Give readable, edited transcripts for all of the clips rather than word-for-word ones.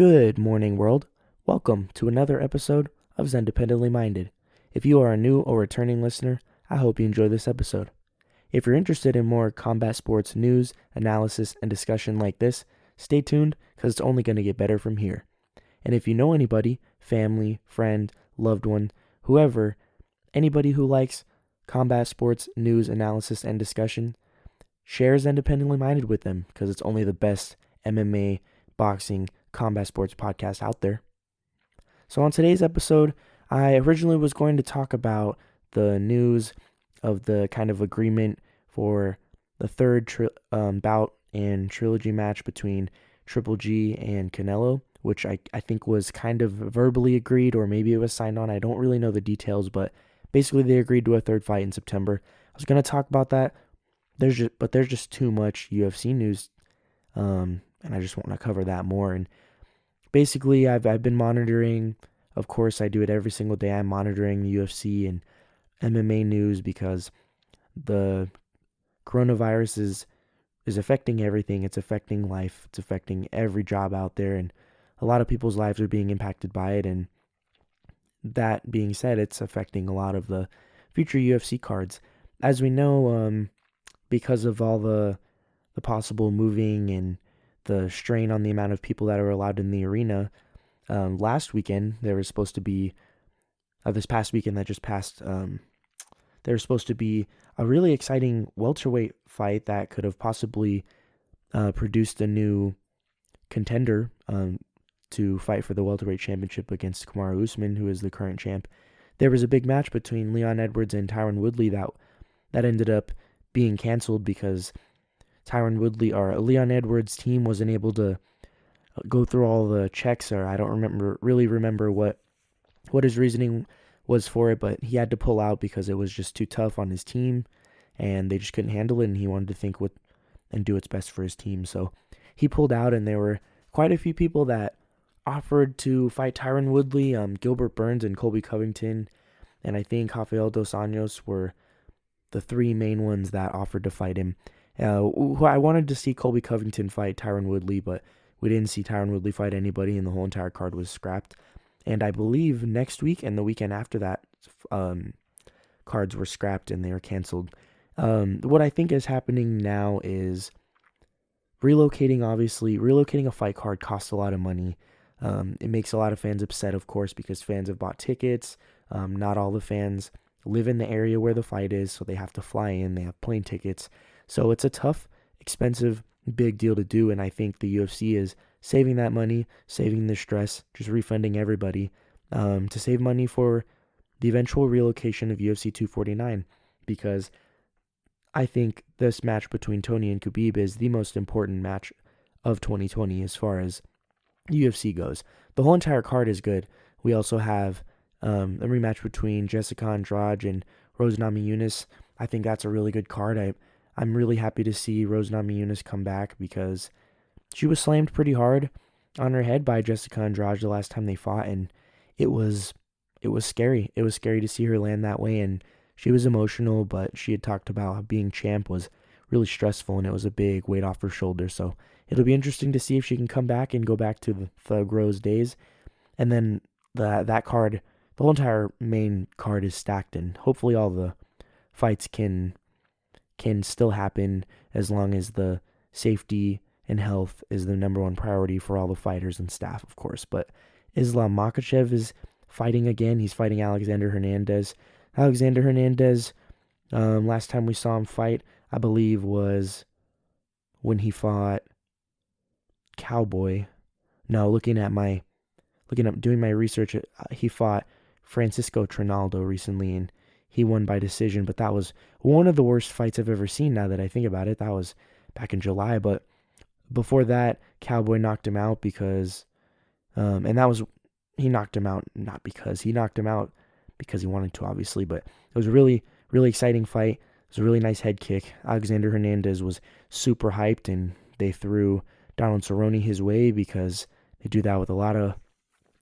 Good morning, world. Welcome to another episode of Xendependently Minded. If you are a new or returning listener, I hope you enjoy this episode. If you're interested in more combat sports news, analysis, and discussion like this, stay tuned because it's only going to get better from here. And if you know anybody, family, friend, loved one, whoever, anybody who likes combat sports news, analysis, and discussion, share Xendependently Minded with them because it's only the best MMA, boxing, combat sports podcast out there. So on today's episode, I originally was going to talk about the news of the kind of agreement for the third bout and trilogy match between Triple G and Canelo, which I think was kind of verbally agreed, or maybe it was signed on. I don't really know the details, but basically they agreed to a third fight in September. I was going to talk about that. There's just too much UFC news, and I just want to cover that more. And basically, I've been monitoring. Of course, I do it every single day. I'm monitoring the UFC and MMA news because the coronavirus is affecting everything. It's affecting life. It's affecting every job out there, and a lot of people's lives are being impacted by it. And that being said, it's affecting a lot of the future UFC cards. As we know, because of all the possible moving and the strain on the amount of people that are allowed in the arena. Last weekend, there was supposed to be, this past weekend that just passed, there was supposed to be a really exciting welterweight fight that could have possibly produced a new contender to fight for the welterweight championship against Kamaru Usman, who is the current champ. There was a big match between Leon Edwards and Tyron Woodley that ended up being canceled because Leon Edwards' team wasn't able to go through all the checks, or I don't really remember what his reasoning was for it, but he had to pull out because it was just too tough on his team, and they just couldn't handle it, and he wanted to think and do what's best for his team. So he pulled out, and there were quite a few people that offered to fight Tyron Woodley, Gilbert Burns and Colby Covington, and I think Rafael Dos Anjos were the three main ones that offered to fight him. I wanted to see Colby Covington fight Tyron Woodley, but we didn't see Tyron Woodley fight anybody, and the whole entire card was scrapped. And I believe next week and the weekend after that, cards were scrapped and they were canceled. What I think is happening now is relocating a fight card costs a lot of money. It makes a lot of fans upset, of course, because fans have bought tickets. Not all the fans live in the area where the fight is, so they have to fly in. They have plane tickets. So it's a tough, expensive, big deal to do, and I think the UFC is saving that money, saving the stress, just refunding everybody to save money for the eventual relocation of UFC 249, because I think this match between Tony and Khabib is the most important match of 2020 as far as UFC goes. The whole entire card is good. We also have a rematch between Jessica Andrade and Rose Namajunas. I think that's a really good card. I'm really happy to see Rose Namajunas come back because she was slammed pretty hard on her head by Jessica Andrade the last time they fought, and it was scary. It was scary to see her land that way, and she was emotional, but she had talked about how being champ was really stressful, and it was a big weight off her shoulders. So it'll be interesting to see if she can come back and go back to the Thug Rose days. And then that card, the whole entire main card is stacked, and hopefully all the fights can still happen as long as the safety and health is the number one priority for all the fighters and staff, of course. But Islam Makhachev is fighting again. He's fighting Alexander Hernandez. Alexander Hernandez, last time we saw him fight, I believe, was when he fought Cowboy. No, doing my research, he fought Francisco Trinaldo recently, and he won by decision, but that was one of the worst fights I've ever seen now that I think about it. That was back in July, but before that, Cowboy knocked him out because, he knocked him out because he wanted to, obviously, but it was a really, really exciting fight. It was a really nice head kick. Alexander Hernandez was super hyped, and they threw Donald Cerrone his way because they do that with a lot of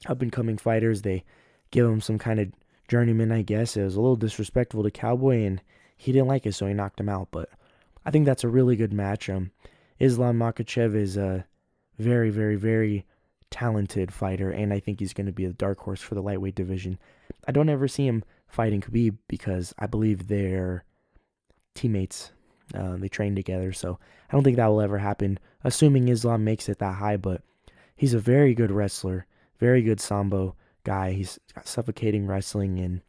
up-and-coming fighters. They give him some kind of journeyman, I guess. It was a little disrespectful to Cowboy, and he didn't like it, so he knocked him out. But I think that's a really good match. Islam Makhachev is a very, very, very talented fighter, and I think he's going to be a dark horse for the lightweight division. I don't ever see him fighting Khabib because I believe they're teammates. They train together, so I don't think that will ever happen, assuming Islam makes it that high, but he's a very good wrestler, very good sambo guy. He's got suffocating wrestling, and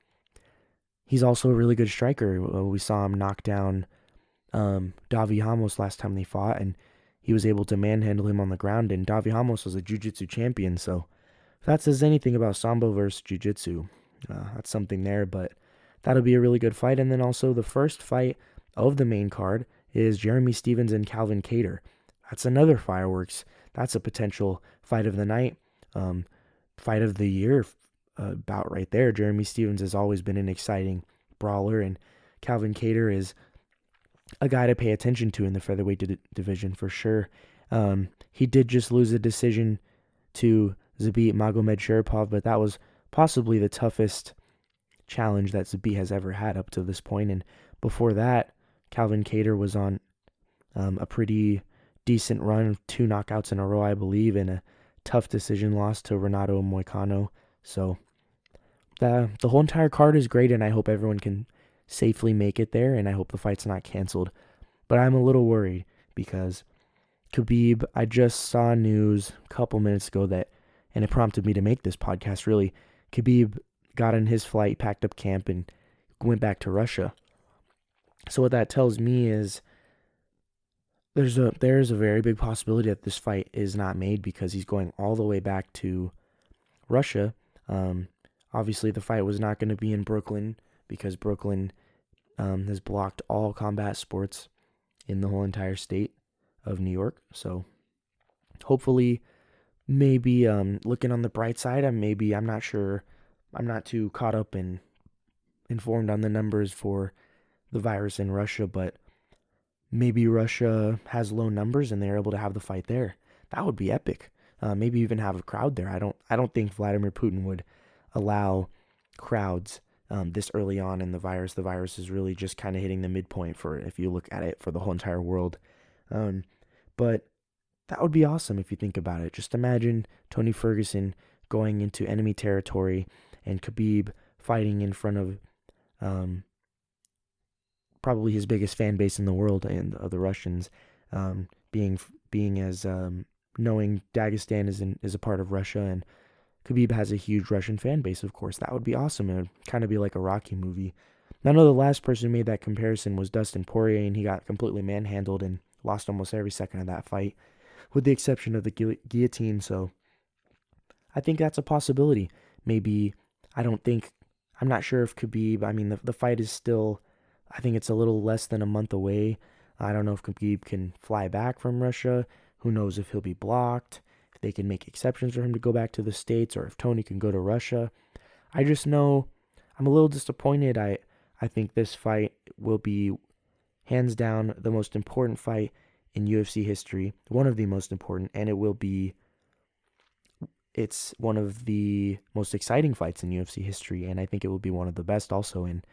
he's also a really good striker. We saw him knock down Davi Ramos last time they fought, and he was able to manhandle him on the ground, and Davi Ramos was a jiu-jitsu champion, so if that says anything about sambo versus jiu-jitsu, that's something there, but that'll be a really good fight. And then also the first fight of the main card is Jeremy Stephens and Calvin Kattar. That's another fireworks. That's a potential fight of the night, fight of the year bout right there. Jeremy Stephens has always been an exciting brawler, and Calvin Kattar is a guy to pay attention to in the featherweight division for sure. He did just lose a decision to Khabib Nurmagomedov, but that was possibly the toughest challenge that Khabib has ever had up to this point. And before that, Calvin Kattar was on a pretty decent run, 2 knockouts in a row, I believe, and a tough decision loss to Renato Moicano. So the whole entire card is great, and I hope everyone can safely make it there, and I hope the fight's not canceled. But I'm a little worried because Khabib, I just saw news a couple minutes ago that, and it prompted me to make this podcast really, Khabib got in his flight, packed up camp, and went back to Russia. So what that tells me is there's a very big possibility that this fight is not made because he's going all the way back to Russia. Obviously, the fight was not going to be in Brooklyn because Brooklyn has blocked all combat sports in the whole entire state of New York. So hopefully, maybe looking on the bright side, I'm not sure. I'm not too caught up and informed on the numbers for the virus in Russia, but maybe Russia has low numbers and they're able to have the fight there. That would be epic. Maybe even have a crowd there. I don't think Vladimir Putin would allow crowds this early on in the virus. The virus is really just kind of hitting the midpoint for, if you look at it, for the whole entire world. But that would be awesome if you think about it. Just imagine Tony Ferguson going into enemy territory and Khabib fighting in front of probably his biggest fan base in the world, and the Russians, being as knowing Dagestan is a part of Russia, and Khabib has a huge Russian fan base, of course. That would be awesome. It would kind of be like a Rocky movie. I know the last person who made that comparison was Dustin Poirier, and he got completely manhandled and lost almost every second of that fight, with the exception of the guillotine. So I think that's a possibility. Maybe, I'm not sure if Khabib, the fight is still, I think it's a little less than a month away. I don't know if Khabib can fly back from Russia. Who knows if he'll be blocked, if they can make exceptions for him to go back to the States, or if Tony can go to Russia. I just know I'm a little disappointed. I think this fight will be hands down the most important fight in UFC history, one of the most important, and it's one of the most exciting fights in UFC history, and I think it will be one of the best also. And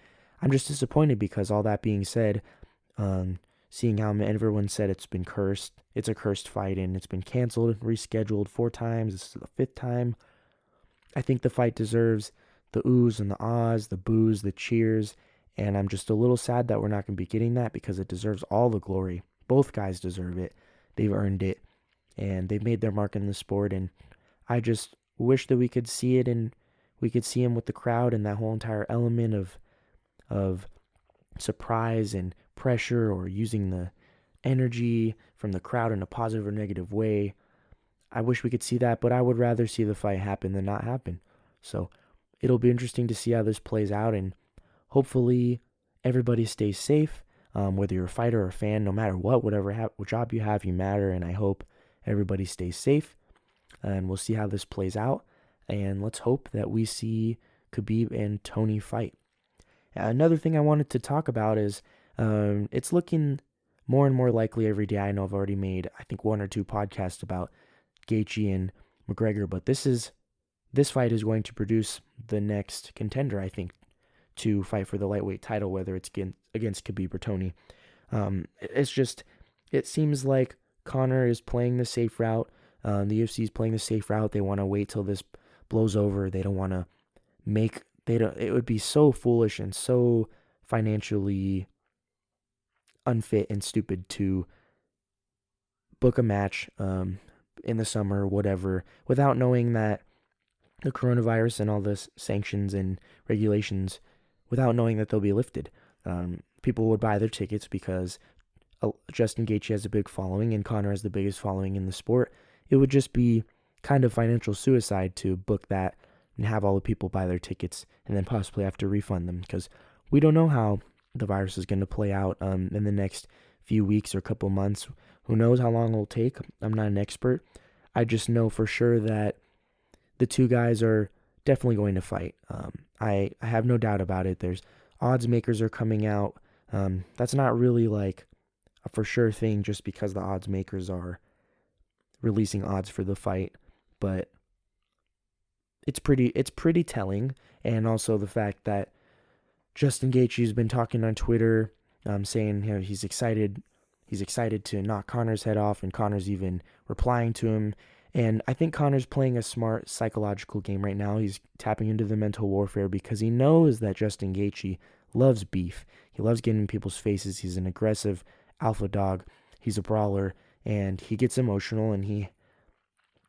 I'm just disappointed because, all that being said, seeing how everyone said it's been cursed, it's a cursed fight, and it's been canceled and rescheduled 4 times, this is the 5th time. I think the fight deserves the oohs and the ahs, the boos, the cheers, and I'm just a little sad that we're not going to be getting that because it deserves all the glory. Both guys deserve it. They've earned it, and they've made their mark in the sport, and I just wish that we could see it, and we could see him with the crowd and that whole entire element of surprise and pressure, or using the energy from the crowd in a positive or negative way. I wish we could see that, but I would rather see the fight happen than not happen. So it'll be interesting to see how this plays out, and hopefully everybody stays safe, whether you're a fighter or a fan, no matter whatever job you have, you matter, and I hope everybody stays safe, and we'll see how this plays out, and let's hope that we see Khabib and Tony fight. Another thing I wanted to talk about is it's looking more and more likely every day. I know I've already made, I think, 1 or 2 podcasts about Gaethje and McGregor, but this fight is going to produce the next contender, I think, to fight for the lightweight title, whether it's against Khabib or Tony. It seems like Conor is playing the safe route. The UFC is playing the safe route. They want to wait till this blows over. They don't want to it would be so foolish and so financially unfit and stupid to book a match in the summer or whatever without knowing that the coronavirus and all this sanctions and regulations, without knowing that they'll be lifted. People would buy their tickets because Justin Gaethje has a big following and Conor has the biggest following in the sport. It would just be kind of financial suicide to book that and have all the people buy their tickets and then possibly have to refund them, because we don't know how the virus is going to play out in the next few weeks or couple months. Who knows how long it'll take? I'm not an expert. I just know for sure that the two guys are definitely going to fight. I have no doubt about it. There's odds makers are coming out. That's not really like a for sure thing just because the odds makers are releasing odds for the fight, but it's pretty telling. And also the fact that Justin Gaethje's been talking on Twitter, saying he's excited to knock Conor's head off, and Conor's even replying to him. And I think Conor's playing a smart psychological game right now. He's tapping into the mental warfare because he knows that Justin Gaethje loves beef. He loves getting in people's faces. He's an aggressive alpha dog. He's a brawler, and he gets emotional, and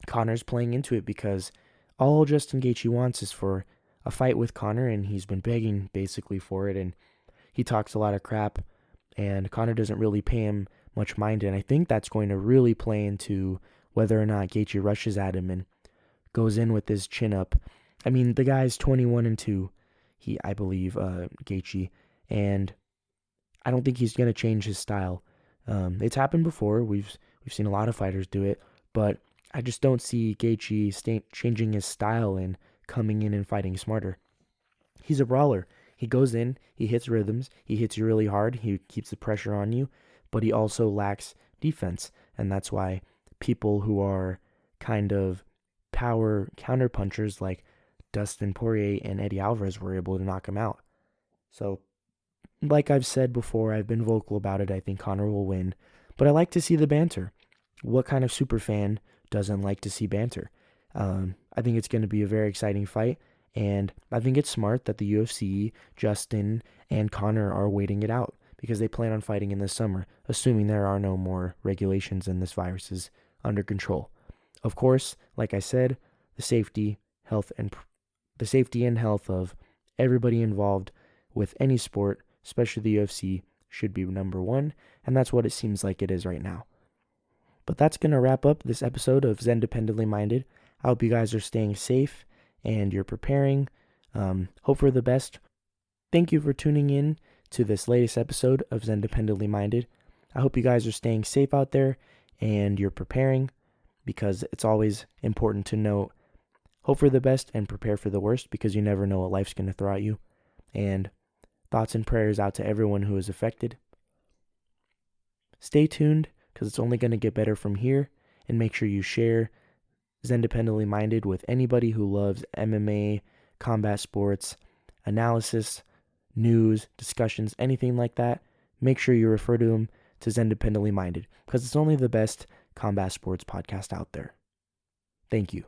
Conor's playing into it because all Justin Gaethje wants is for a fight with Conor, and he's been begging basically for it, and he talks a lot of crap, and Conor doesn't really pay him much mind, and I think that's going to really play into whether or not Gaethje rushes at him and goes in with his chin up. I mean, the guy's 21-2, I believe, Gaethje, and I don't think he's going to change his style. It's happened before. We've seen a lot of fighters do it, but I just don't see Gaethje changing his style and coming in and fighting smarter. He's a brawler. He goes in, he hits rhythms, he hits you really hard, he keeps the pressure on you, but he also lacks defense, and that's why people who are kind of power counterpunchers like Dustin Poirier and Eddie Alvarez were able to knock him out. So, like I've said before, I've been vocal about it. I think Conor will win, but I like to see the banter. What kind of super fan doesn't like to see banter? I think it's going to be a very exciting fight, and I think it's smart that the UFC, Justin, and Conor are waiting it out because they plan on fighting in the summer, assuming there are no more regulations and this virus is under control. Of course, like I said, the safety and health of everybody involved with any sport, especially the UFC, should be number one, and that's what it seems like it is right now. But that's going to wrap up this episode of Xendependently Minded. I hope you guys are staying safe and you're preparing. Hope for the best. Thank you for tuning in to this latest episode of Xendependently Minded. I hope you guys are staying safe out there and you're preparing, because it's always important to know, hope for the best and prepare for the worst, because you never know what life's going to throw at you. And thoughts and prayers out to everyone who is affected. Stay tuned, because it's only going to get better from here, and make sure you share Xendependently Minded with anybody who loves MMA, combat sports, analysis, news, discussions, anything like that. Make sure you refer to them to Xendependently Minded, because it's only the best combat sports podcast out there. Thank you.